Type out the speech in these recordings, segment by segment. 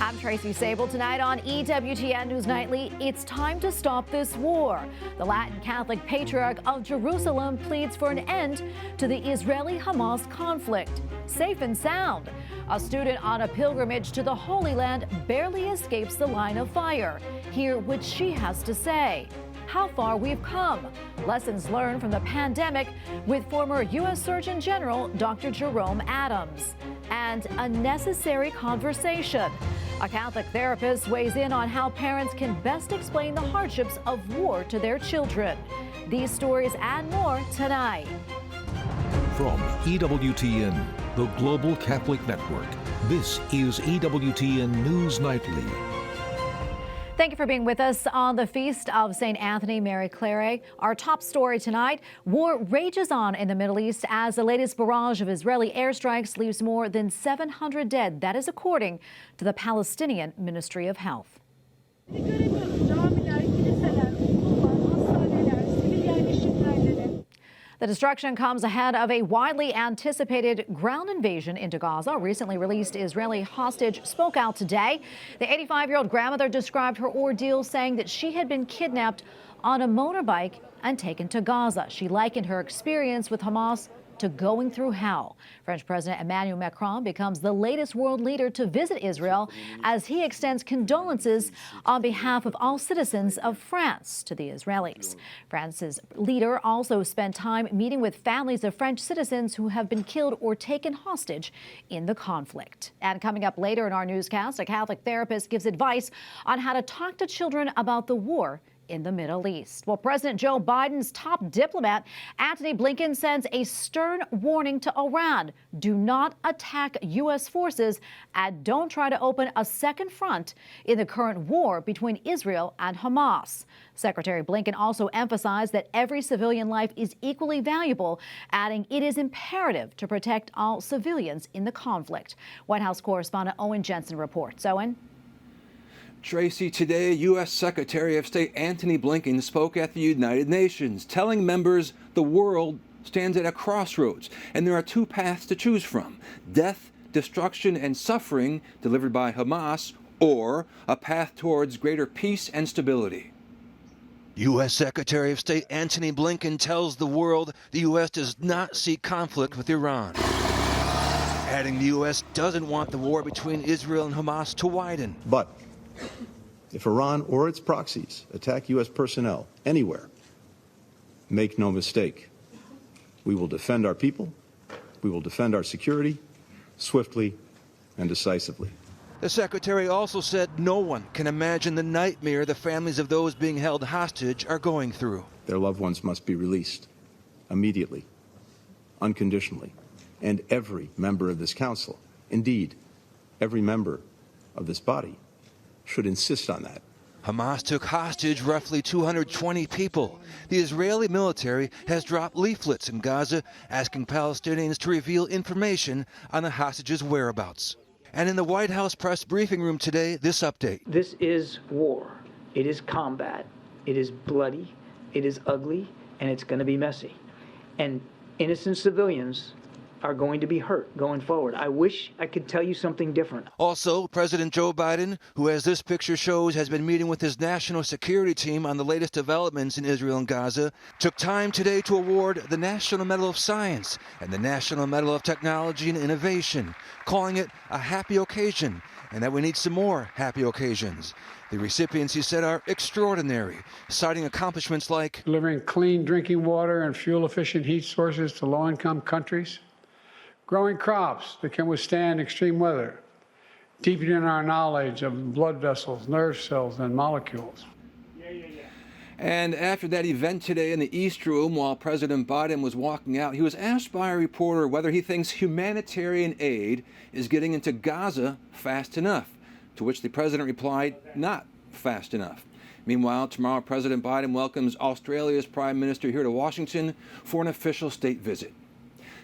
I'm Tracy Sabol. Tonight on EWTN News Nightly, it's time to stop this war. The Latin Catholic Patriarch of Jerusalem pleads for an end to the Israeli-Hamas conflict. Safe and sound. A student on a pilgrimage to the Holy Land barely escapes the line of fire. Hear what she has to say. How far we've come. Lessons learned from the pandemic with former U.S. Surgeon General Dr. Jerome Adams. And a necessary conversation. A Catholic therapist weighs in on how parents can best explain the hardships of war to their children. These stories and more tonight. From EWTN, the Global Catholic Network, this is EWTN News Nightly. Thank you for being with us on the Feast of St. Anthony Mary Clare. Our top story tonight, war rages on in the Middle East as the latest barrage of Israeli airstrikes leaves more than 700 dead. That is according to the Palestinian Ministry of Health. The destruction comes ahead of a widely anticipated ground invasion into Gaza. A recently released Israeli hostage spoke out today. The 85-year-old grandmother described her ordeal, saying that she had been kidnapped on a motorbike and taken to Gaza. She likened her experience with Hamas to going through hell. French President Emmanuel Macron becomes the latest world leader to visit Israel as he extends condolences on behalf of all citizens of France to the Israelis. France's leader also spent time meeting with families of French citizens who have been killed or taken hostage in the conflict. And coming up later in our newscast, a Catholic therapist gives advice on how to talk to children about the war in the Middle East. Well, President Joe Biden's top diplomat, Antony Blinken, sends a stern warning to Iran. Do not attack U.S. forces and don't try to open a second front in the current war between Israel and Hamas. Secretary Blinken also emphasized that every civilian life is equally valuable, adding it is imperative to protect all civilians in the conflict. White House correspondent Owen Jensen reports. Owen? Tracy, today, U.S. Secretary of State Antony Blinken spoke at the United Nations, telling members the world stands at a crossroads and there are two paths to choose from: death, destruction, and suffering delivered by Hamas, or a path towards greater peace and stability. U.S. Secretary of State Antony Blinken tells the world the U.S. does not seek conflict with Iran, adding the U.S. doesn't want the war between Israel and Hamas to widen. But if Iran or its proxies attack U.S. personnel anywhere, make no mistake, we will defend our people, we will defend our security swiftly and decisively. The secretary also said no one can imagine the nightmare the families of those being held hostage are going through. Their loved ones must be released immediately, unconditionally, and every member of this council, indeed, every member of this body, should insist on that. Hamas took hostage roughly 220 people. The Israeli military has dropped leaflets in Gaza asking Palestinians to reveal information on the hostages' whereabouts. And in the White House press briefing room today, this update. This is war. It is combat. It is bloody. It is ugly. And it's going to be messy. And innocent civilians are going to be hurt going forward. I wish I could tell you something different. Also, President Joe Biden, who, as this picture shows, has been meeting with his national security team on the latest developments in Israel and Gaza, took time today to award the National Medal of Science and the National Medal of Technology and Innovation, calling it a happy occasion and that we need some more happy occasions. The recipients, he said, are extraordinary, citing accomplishments like delivering clean drinking water and fuel-efficient heat sources to low-income countries, growing crops that can withstand extreme weather, deepening our knowledge of blood vessels, nerve cells, and molecules. And after that event today in the East Room, while President Biden was walking out, he was asked by a reporter whether he thinks humanitarian aid is getting into Gaza fast enough, to which the president replied, not fast enough. Meanwhile, tomorrow President Biden welcomes Australia's Prime Minister here to Washington for an official state visit.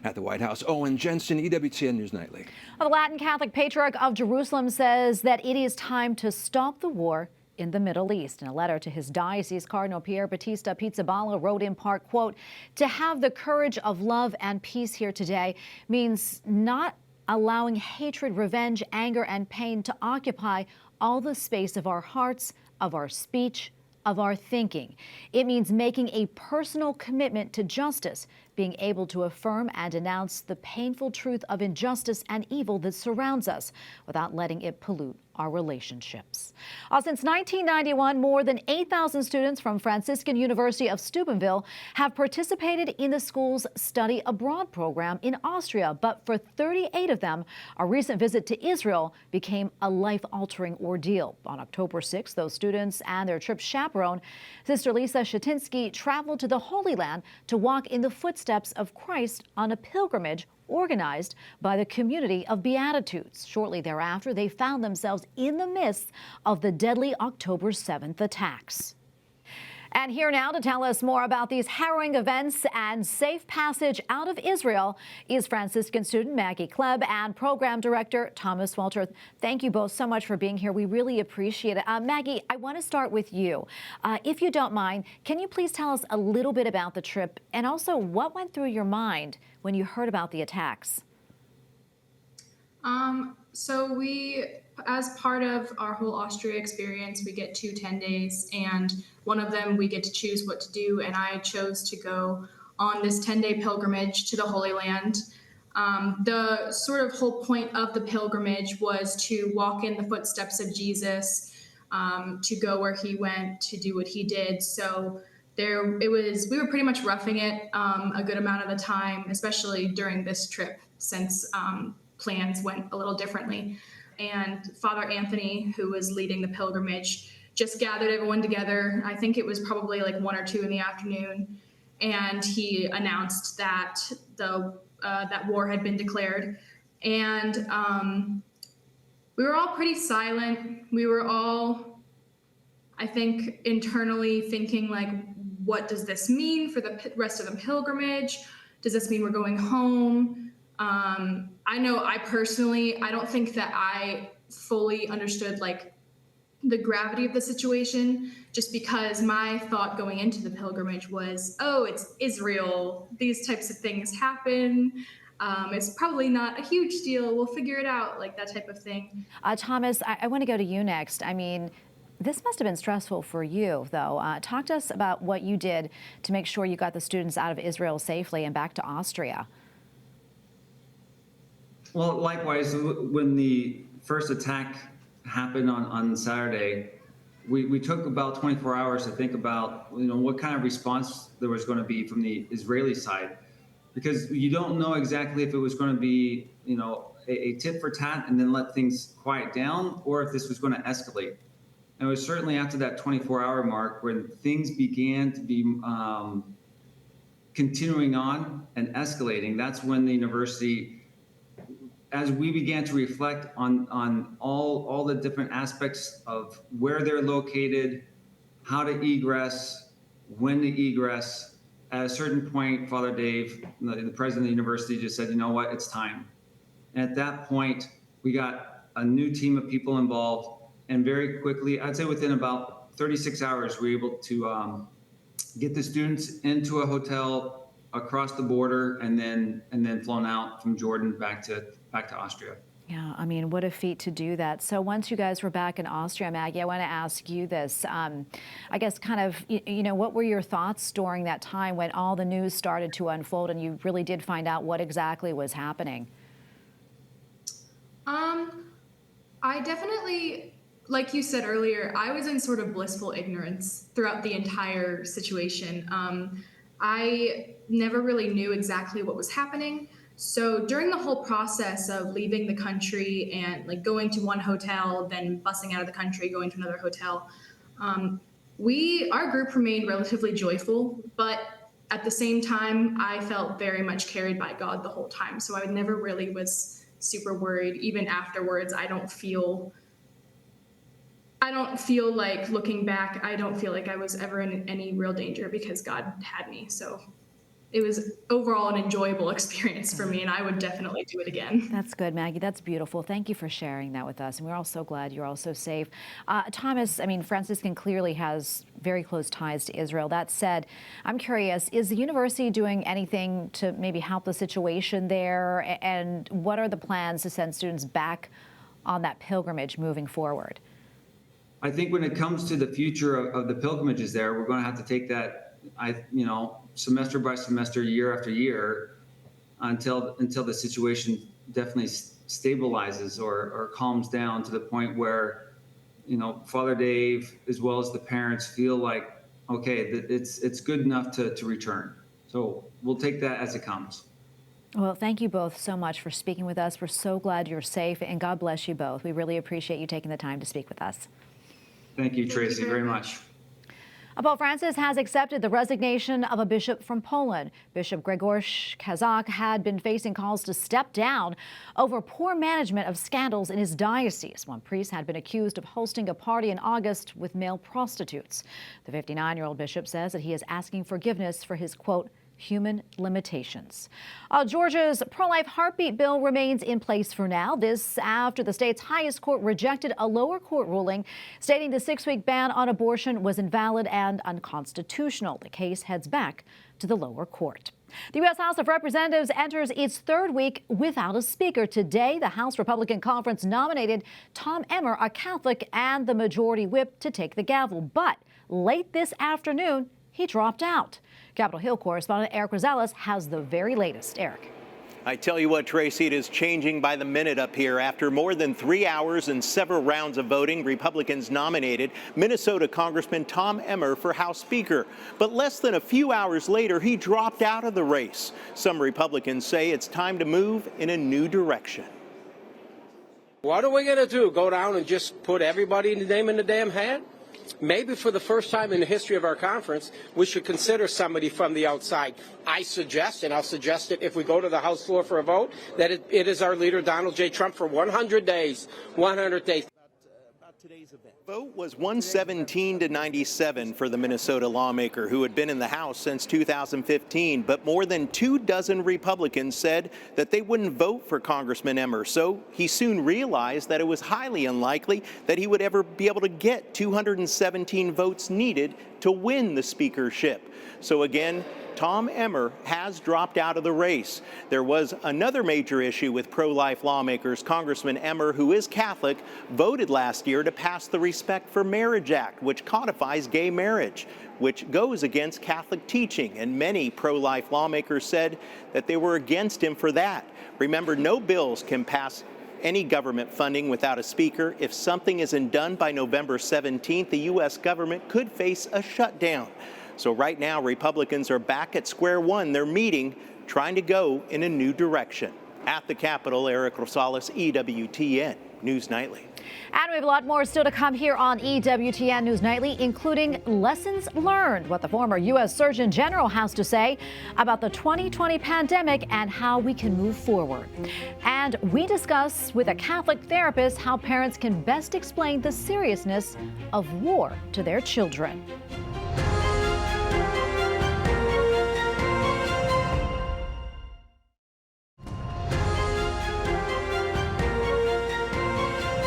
At the White House, Owen Jensen, EWTN News Nightly. The Latin Catholic Patriarch of Jerusalem says that it is time to stop the war in the Middle East. In a letter to his diocese, Cardinal Pier Battista Pizzaballa wrote in part, quote, "To have the courage of love and peace here today means not allowing hatred, revenge, anger, and pain to occupy all the space of our hearts, of our speech, of our thinking. It means making a personal commitment to justice, being able to affirm and denounce the painful truth of injustice and evil that surrounds us without letting it pollute our relationships. Since 1991, more than 8,000 students from Franciscan University of Steubenville have participated in the school's study abroad program in Austria. But for 38 of them, a recent visit to Israel became a life-altering ordeal. On October 6th, those students and their trip chaperone, Sister Lisa Shatinsky, traveled to the Holy Land to walk in the footsteps of Christ on a pilgrimage organized by the Community of Beatitudes. Shortly thereafter, they found themselves in the midst of the deadly October 7th attacks. And here now to tell us more about these harrowing events and safe passage out of Israel is Franciscan student Maggie Klebb and program director Thomas Walter. Thank you both so much for being here. We really appreciate it. Maggie, I want to start with you. If you don't mind, can you please tell us a little bit about the trip and also what went through your mind when you heard about the attacks? So we, as part of our whole Austria experience, we get 2 10 days, and one of them we get to choose what to do, and I chose to go on this 10-day pilgrimage to the Holy Land. The sort of whole point of the pilgrimage was to walk in the footsteps of Jesus, to go where he went, to do what he did. So we were pretty much roughing it a good amount of the time, especially during this trip, since plans went a little differently. And Father Anthony, who was leading the pilgrimage, just gathered everyone together. I think it was probably like 1 or 2 in the afternoon, and he announced that that war had been declared. And we were all pretty silent. We were all, I think, internally thinking, like, what does this mean for the rest of the pilgrimage? Does this mean we're going home? I know I don't think that I fully understood like the gravity of the situation, just because my thought going into the pilgrimage was, oh, it's Israel. These types of things happen. It's probably not a huge deal. We'll figure it out, like that type of thing. Thomas, I want to go to you next. I mean, this must have been stressful for you, though. Talk to us about what you did to make sure you got the students out of Israel safely and back to Austria. Well, likewise, when the first attack happened on Saturday, we took about 24 hours to think about, what kind of response there was going to be from the Israeli side, because you don't know exactly if it was going to be, a tit for tat and then let things quiet down, or if this was going to escalate. And it was certainly after that 24-hour mark when things began to be continuing on and escalating. That's when the university, as we began to reflect on all the different aspects of where they're located, how to egress, when to egress, at a certain point, Father Dave, the president of the university, just said, you know what, it's time. And at that point, we got a new team of people involved, and very quickly, I'd say within about 36 hours, we were able to get the students into a hotel across the border, and then flown out from Jordan back to Austria. Yeah, I mean, what a feat to do that. So once you guys were back in Austria, Maggie, I want to ask you this. I guess kind of, what were your thoughts during that time when all the news started to unfold and you really did find out what exactly was happening? I definitely, like you said earlier, I was in sort of blissful ignorance throughout the entire situation. I never really knew exactly what was happening. So during the whole process of leaving the country and like going to one hotel, then busing out of the country, going to another hotel, our group remained relatively joyful, but at the same time, I felt very much carried by God the whole time. So I never really was super worried. Even afterwards, I don't feel like, looking back, I don't feel like I was ever in any real danger because God had me. So it was overall an enjoyable experience for me, and I would definitely do it again. That's good, Maggie. That's beautiful. Thank you for sharing that with us. And we're all so glad you're all so safe. Thomas, I mean, Franciscan clearly has very close ties to Israel. That said, I'm curious, is the university doing anything to maybe help the situation there? And what are the plans to send students back on that pilgrimage moving forward? I think when it comes to the future of the pilgrimages there, we're going to have to take that, semester by semester, year after year, until the situation definitely stabilizes or calms down to the point where, Father Dave, as well as the parents, feel like, okay, it's good enough to return. So we'll take that as it comes. Well, thank you both so much for speaking with us. We're so glad you're safe, and God bless you both. We really appreciate you taking the time to speak with us. Thank you, Tracy, very much. Pope Francis has accepted the resignation of a bishop from Poland. Bishop Grzegorz Kazak had been facing calls to step down over poor management of scandals in his diocese. One priest had been accused of hosting a party in August with male prostitutes. The 59-year-old bishop says that he is asking forgiveness for his, quote, human limitations. Georgia's pro-life heartbeat bill remains in place for now. This after the state's highest court rejected a lower court ruling stating the 6-week ban on abortion was invalid and unconstitutional. The case heads back to the lower court. The U.S. House of Representatives enters its third week without a speaker. Today, the House Republican Conference nominated Tom Emmer, a Catholic, and the majority whip to take the gavel. But late this afternoon, he dropped out. Capitol Hill correspondent Eric Rosales has the very latest. Eric. I tell you what, Tracy, it is changing by the minute up here. After more than 3 hours and several rounds of voting, Republicans nominated Minnesota Congressman Tom Emmer for House Speaker. But less than a few hours later, he dropped out of the race. Some Republicans say it's time to move in a new direction. What are we going to do? Go down and just put everybody's name in the damn hat? Maybe for the first time in the history of our conference, we should consider somebody from the outside. I suggest, and I'll suggest it if we go to the House floor for a vote, that it is our leader, Donald J. Trump, for 100 days. 100 days. Today's event. Vote was 117 to 97 for the Minnesota lawmaker who had been in the House since 2015, but more than 24 Republicans said that they wouldn't vote for Congressman Emmer. So he soon realized that it was highly unlikely that he would ever be able to get 217 votes needed to win the speakership. So again, Tom Emmer has dropped out of the race. There was another major issue with pro-life lawmakers. Congressman Emmer, who is Catholic, voted last year to pass the Respect for Marriage Act, which codifies gay marriage, which goes against Catholic teaching. And many pro-life lawmakers said that they were against him for that. Remember, no bills can pass any government funding without a speaker. If something isn't done by November 17th, the U.S. government could face a shutdown. So right now, Republicans are back at square one. They're meeting, trying to go in a new direction. At the Capitol, Eric Rosales, EWTN News Nightly. And we have a lot more still to come here on EWTN News Nightly, including lessons learned, what the former U.S. Surgeon General has to say about the 2020 pandemic and how we can move forward. And we discuss with a Catholic therapist how parents can best explain the seriousness of war to their children.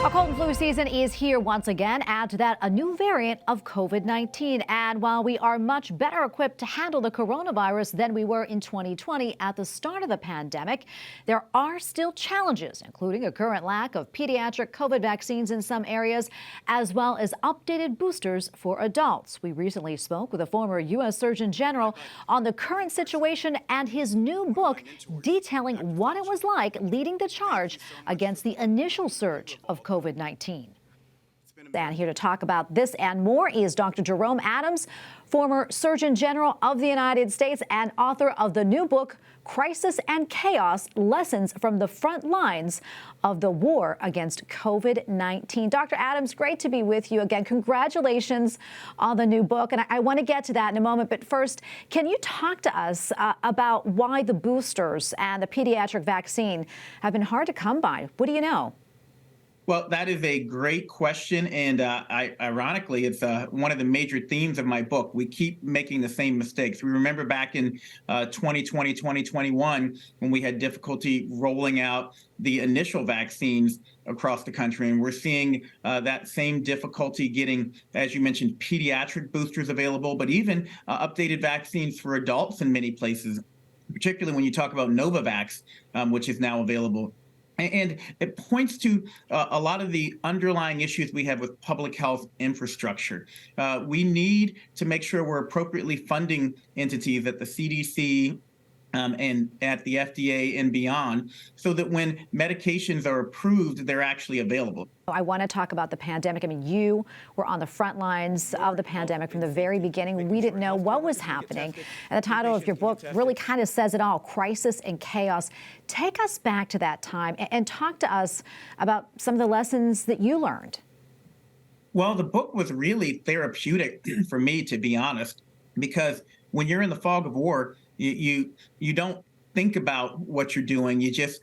A cold and flu season is here once again. Add to that a new variant of COVID-19. And while we are much better equipped to handle the coronavirus than we were in 2020 at the start of the pandemic, there are still challenges, including a current lack of pediatric COVID vaccines in some areas, as well as updated boosters for adults. We recently spoke with a former U.S. Surgeon General on the current situation and his new book detailing what it was like leading the charge against the initial surge of COVID-19. And here to talk about this and more is Dr. Jerome Adams, former Surgeon General of the United States and author of the new book, Crisis and Chaos, Lessons from the Front Lines of the War Against COVID-19. Dr. Adams, great to be with you again. Congratulations on the new book. And I want to get to that in a moment. But first, can you talk to us about why the boosters and the pediatric vaccine have been hard to come by? What do you know? Well, that is a great question, and ironically, it's one of the major themes of my book. We keep making the same mistakes. We remember back in 2020, 2021, when we had difficulty rolling out the initial vaccines across the country, and we're seeing that same difficulty getting, as you mentioned, pediatric boosters available, but even updated vaccines for adults in many places, particularly when you talk about Novavax, which is now available. And it points to a lot of the underlying issues we have with public health infrastructure. We need to make sure we're appropriately funding entities at the CDC and at the FDA and beyond, so that when medications are approved, they're actually available. I want to talk about the pandemic. I mean, you were on the front lines of the pandemic from the very beginning. We didn't know what was happening. And the title of your book really kind of says it all, Crisis and Chaos. Take us back to that time and talk to us about some of the lessons that you learned. Well, the book was really therapeutic for me, to be honest, because when you're in the fog of war, you don't think about what you're doing. You just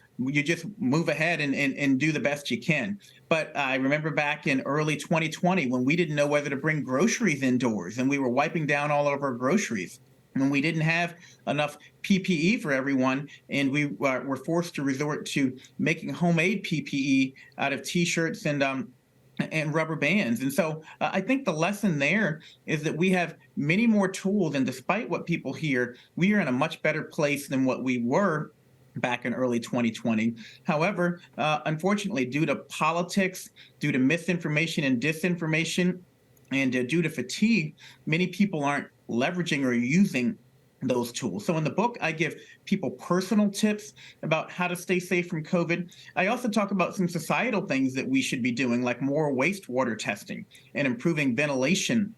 move ahead and do the best you can. But I remember back in early 2020 when we didn't know whether to bring groceries indoors and we were wiping down all of our groceries. When we didn't have enough PPE for everyone, and we were forced to resort to making homemade PPE out of T-shirts and rubber bands. And so I think the lesson there is that we have many more tools, and despite what people hear, we are in a much better place than what we were back in early 2020. However, unfortunately, due to politics, due to misinformation and disinformation, and due to fatigue, many people aren't leveraging or using those tools. So in the book, I give people personal tips about how to stay safe from COVID. I also talk about some societal things that we should be doing, like more wastewater testing and improving ventilation.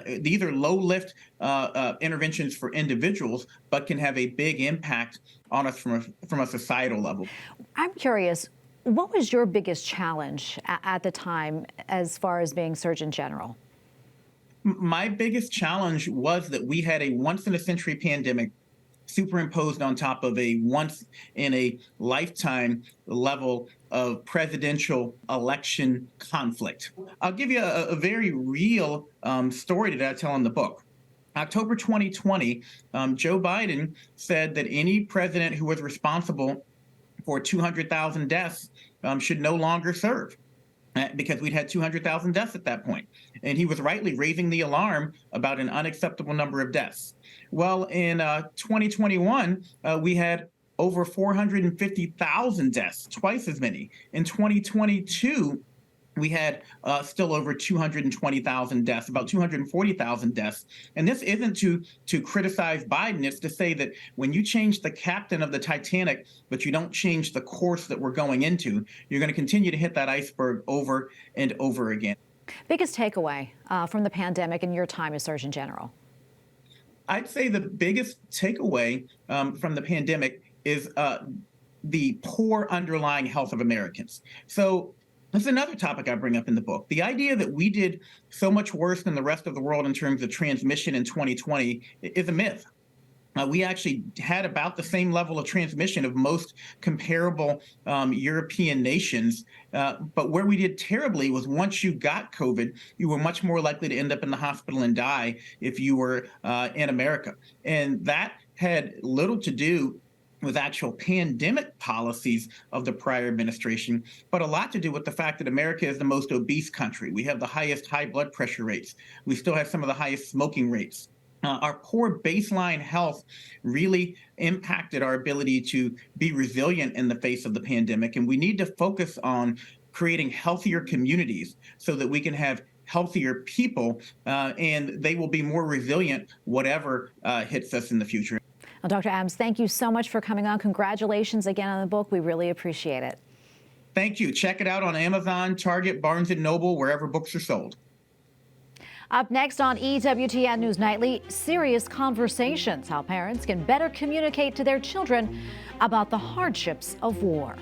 These are low-lift interventions for individuals, but can have a big impact on us from a societal level. I'm curious, what was your biggest challenge at the time as far as being Surgeon General? My biggest challenge was that we had a once-in-a-century pandemic superimposed on top of a once-in-a-lifetime level of presidential election conflict. I'll give you a very real story that I tell in the book. October 2020, Joe Biden said that any president who was responsible for 200,000 deaths should no longer serve, because we'd had 200,000 deaths at that point. And he was rightly raising the alarm about an unacceptable number of deaths. Well, in 2021, we had over 450,000 deaths, twice as many. In 2022, we had still over 220,000 deaths, about 240,000 deaths. And this isn't to criticize Biden. It's to say that when you change the captain of the Titanic, but you don't change the course that we're going into, you're going to continue to hit that iceberg over and over again. Biggest takeaway from the pandemic in your time as Surgeon General? I'd say the biggest takeaway from the pandemic is the poor underlying health of Americans. So that's another topic I bring up in the book. The idea that we did so much worse than the rest of the world in terms of transmission in 2020 is a myth. We actually had about the same level of transmission of most comparable European nations. But where we did terribly was once you got COVID, you were much more likely to end up in the hospital and die if you were in America. And that had little to do with actual pandemic policies of the prior administration, but a lot to do with the fact that America is the most obese country. We have the highest high blood pressure rates. We still have some of the highest smoking rates. Our poor baseline health really impacted our ability to be resilient in the face of the pandemic, and we need to focus on creating healthier communities so that we can have healthier people, and they will be more resilient whatever hits us in the future. Well, Dr. Adams, thank you so much for coming on. Congratulations again on the book. We really appreciate it. Thank you. Check it out on Amazon, Target, Barnes & Noble, wherever books are sold. Up next on EWTN News Nightly, serious conversations, how parents can better communicate to their children about the hardships of war.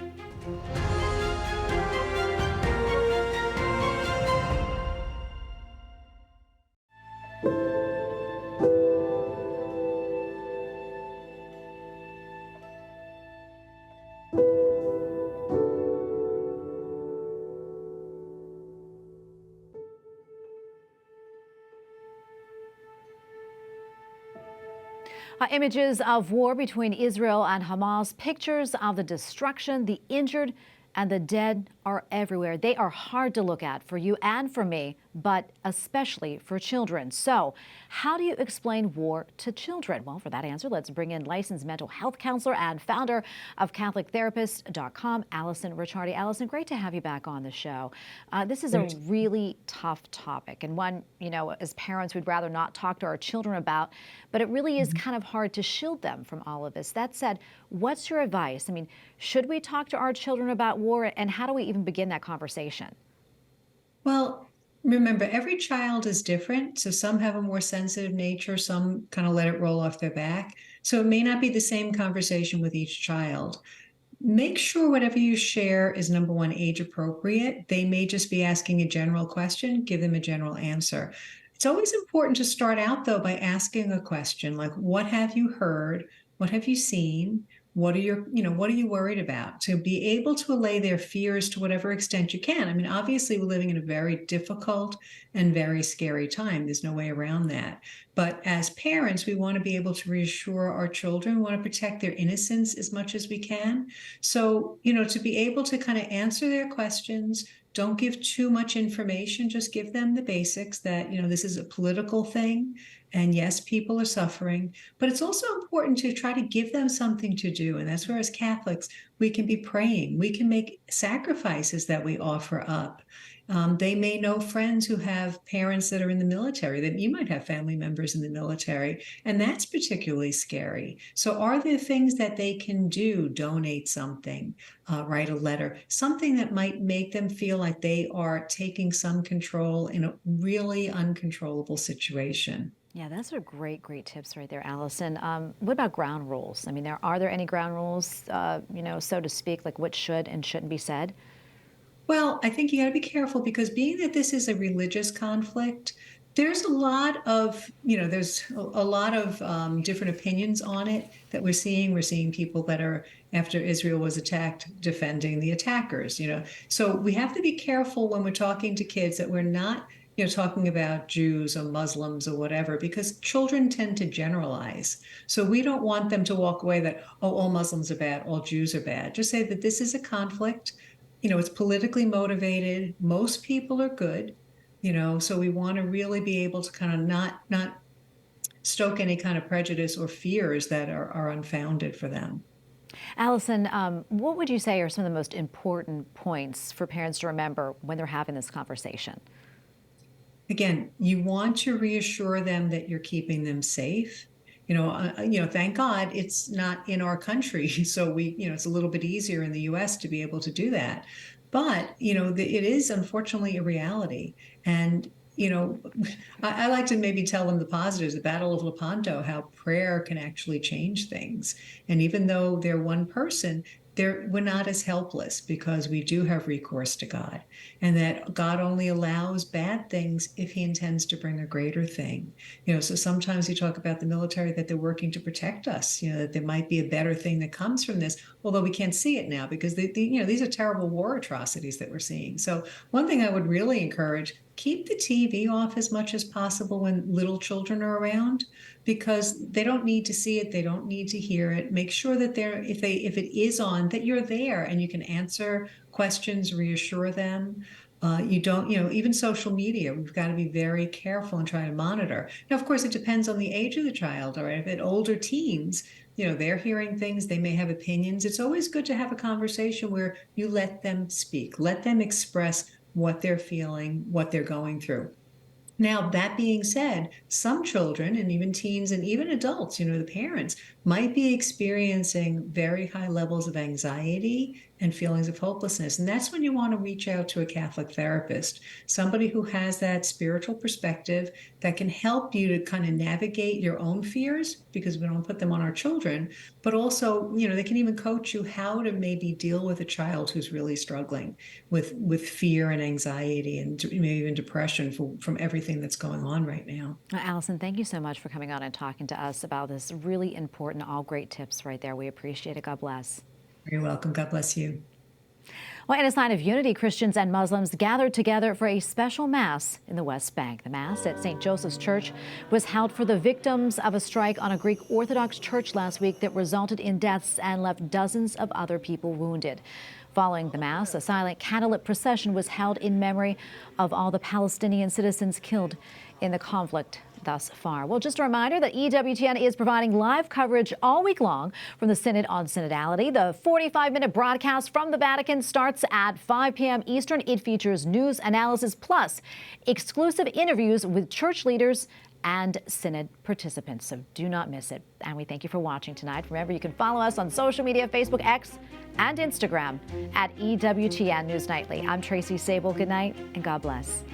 Images of war between Israel and Hamas, pictures of the destruction, the injured, and the dead are everywhere. They are hard to look at for you and for me, but especially for children. So how do you explain war to children? Well, for that answer, let's bring in licensed mental health counselor and founder of CatholicTherapist.com, Allison Ricciardi. Allison, great to have you back on the show. This is a really tough topic, and one, as parents, we'd rather not talk to our children about, but it really is kind of hard to shield them from all of this. That said, what's your advice? I mean, should we talk to our children about war, and how do we even begin that conversation? Well, remember, every child is different. So some have a more sensitive nature, some kind of let it roll off their back. So it may not be the same conversation with each child. Make sure whatever you share is, number one, age appropriate. They may just be asking a general question, give them a general answer. It's always important to start out, though, by asking a question like, what have you heard? What have you seen? What are you worried about? To be able to allay their fears to whatever extent you can. I mean, obviously, we're living in a very difficult and very scary time. There's no way around that. But as parents, we want to be able to reassure our children. We want to protect their innocence as much as we can. So, to be able to kind of answer their questions, don't give too much information, just give them the basics that, this is a political thing. And yes, people are suffering, but it's also important to try to give them something to do. And that's where, as Catholics, we can be praying. We can make sacrifices that we offer up. They may know friends who have parents that are in the military, that you might have family members in the military, and that's particularly scary. So are there things that they can do? Donate something, write a letter, something that might make them feel like they are taking some control in a really uncontrollable situation. Yeah, those are great tips right there, Allison. What about ground rules? I mean, are there any ground rules, so to speak, like what should and shouldn't be said? Well, I think you got to be careful, because being that this is a religious conflict, there's a lot of, different opinions on it that we're seeing. We're seeing people that are, after Israel was attacked, defending the attackers, So we have to be careful when we're talking to kids that we're not talking about Jews or Muslims or whatever, because children tend to generalize. So we don't want them to walk away that, all Muslims are bad, all Jews are bad. Just say that this is a conflict. It's politically motivated. Most people are good, so we want to really be able to kind of not stoke any kind of prejudice or fears that are unfounded for them. Allison, what would you say are some of the most important points for parents to remember when they're having this conversation? Again, you want to reassure them that you're keeping them safe. Thank God it's not in our country. So it's a little bit easier in the U.S. to be able to do that. But, it is unfortunately a reality. And, I like to maybe tell them the positives, the Battle of Lepanto, how prayer can actually change things. And even though they're one person, we're not as helpless, because we do have recourse to God, and that God only allows bad things if he intends to bring a greater thing. So sometimes you talk about the military, that they're working to protect us, that there might be a better thing that comes from this, although we can't see it now, because these are terrible war atrocities that we're seeing. So one thing I would really encourage, keep the TV off as much as possible when little children are around, because they don't need to see it. They don't need to hear it. Make sure that if it is on, that you're there and you can answer questions, reassure them. You don't, even social media, we've got to be very careful and try to monitor. Now, of course, it depends on the age of the child. All right, if it's older teens, they're hearing things, they may have opinions. It's always good to have a conversation where you let them speak, let them express what they're feeling, what they're going through. Now, that being said, some children and even teens and even adults, the parents might be experiencing very high levels of anxiety and feelings of hopelessness. And that's when you want to reach out to a Catholic therapist, somebody who has that spiritual perspective that can help you to kind of navigate your own fears, because we don't put them on our children, but also, they can even coach you how to maybe deal with a child who's really struggling with fear and anxiety and maybe even depression from everything that's going on right now. Allison, thank you so much for coming on and talking to us about this really important, all great tips right there. We appreciate it. God bless. You're welcome. God bless you. Well, in a sign of unity, Christians and Muslims gathered together for a special Mass in the West Bank. The Mass at St. Joseph's Church was held for the victims of a strike on a Greek Orthodox church last week that resulted in deaths and left dozens of other people wounded. Following the Mass, a silent candlelit procession was held in memory of all the Palestinian citizens killed in the conflict thus far. Well, just a reminder that EWTN is providing live coverage all week long from the Synod on Synodality. The 45-minute broadcast from the Vatican starts at 5 p.m. Eastern. It features news analysis plus exclusive interviews with church leaders and Synod participants. So do not miss it. And we thank you for watching tonight. Remember, you can follow us on social media, Facebook, X, and Instagram at EWTN News Nightly. I'm Tracy Sabol. Good night and God bless.